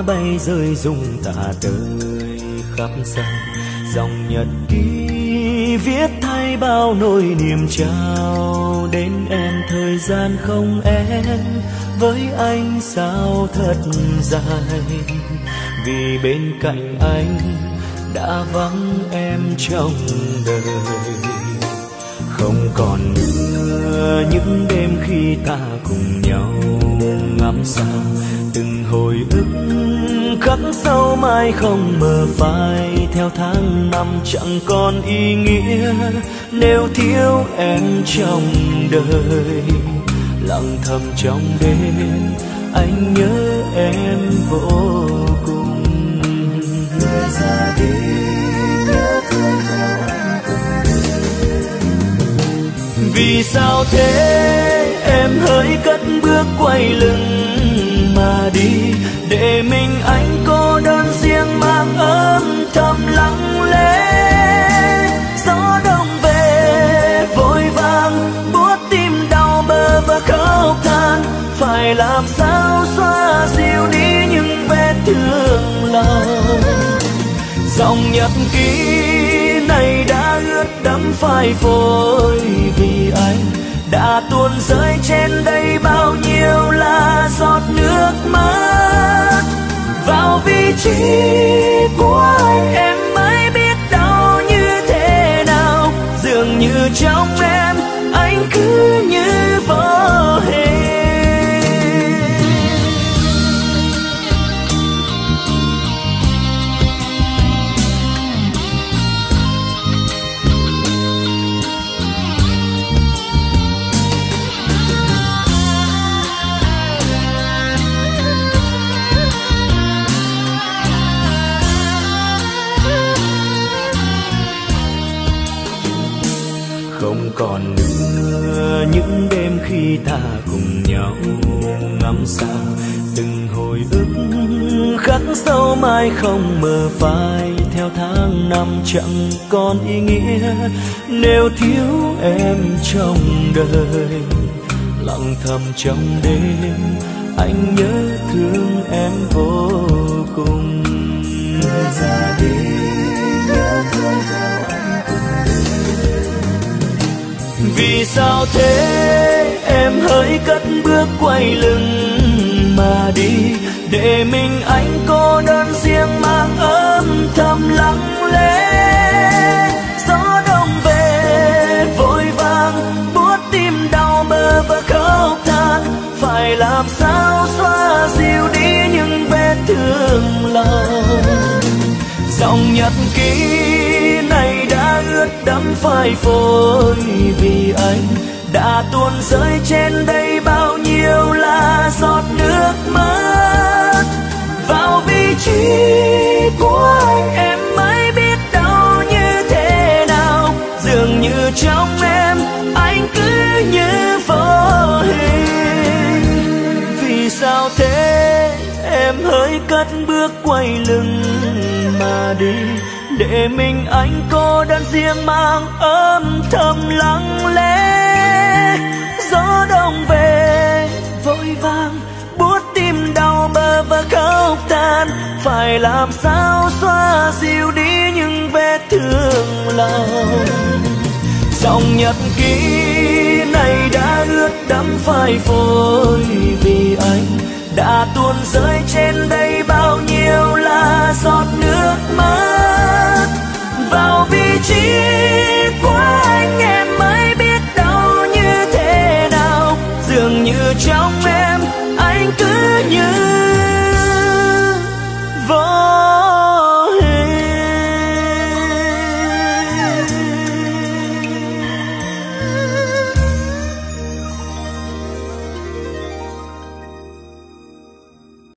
bay rơi rụng tả tơi khắp sân. Dòng nhật ký viết thay bao nỗi niềm trao đến em. Thời gian không em với anh sao thật dài, vì bên cạnh anh đã vắng em trong đời. Không còn nữa những đêm khi ta cùng nhau ngắm sao, từng hồi ức khắc sâu mãi không mờ phai. Theo tháng năm chẳng còn ý nghĩa nếu thiếu em trong đời. Lặng thầm trong đêm anh nhớ em vô cùng. Người ra đi nhớ thương theo anh cùng đi. Vì sao thế em hỡi cất bước quay lưng mà đi, để mình anh cô đơn riêng mang âm thầm lặng lẽ. Gió đông về vội vàng buốt tim đau bờ và khóc than, phải làm sao xóa dịu đi những vết thương lòng. Dòng nhật ký này đã ướt đẫm phai phôi, vì anh đã tuôn rơi trên đây bao nhiêu là giọt nước mắt. Vào vị trí của anh em mới biết đau như thế nào, dường như trong em anh cứ như vô hình. Không còn nữa những đêm khi ta cùng nhau ngắm sao, từng hồi ức khắc sâu mãi không mờ phai. Theo tháng năm chẳng còn ý nghĩa nếu thiếu em trong đời. Lặng thầm trong đêm anh nhớ thương em vô cùng. Người ra đi nhớ thương theo anh cùng đi. Vì sao thế em hỡi cất bước quay lưng mà đi, để mình anh cô đơn riêng mang âm thầm lặng lẽ. Gió đông về vội vàng buốt tim đau bờ và khóc than, phải làm sao xóa dịu đi những vết thương lòng. Dòng nhật ký này đã ướt đẫm phai phôi, vì anh đã tuôn rơi trên đây bao nhiêu là giọt nước mắt. Vào vị trí của anh em mới biết đau như thế nào, dường như trong em anh cứ như vô hình. Vì sao thế em hỡi cất bước quay lưng mà đi, để mình anh cô đơn riêng mang âm thầm lặng lẽ. Gió đông về vội vàng buốt tim đau bờ và khóc than, phải làm sao xóa dịu đi những vết thương lòng. Dòng nhật ký này đã ướt đẫm phai phôi, vì anh đã tuôn rơi trên đây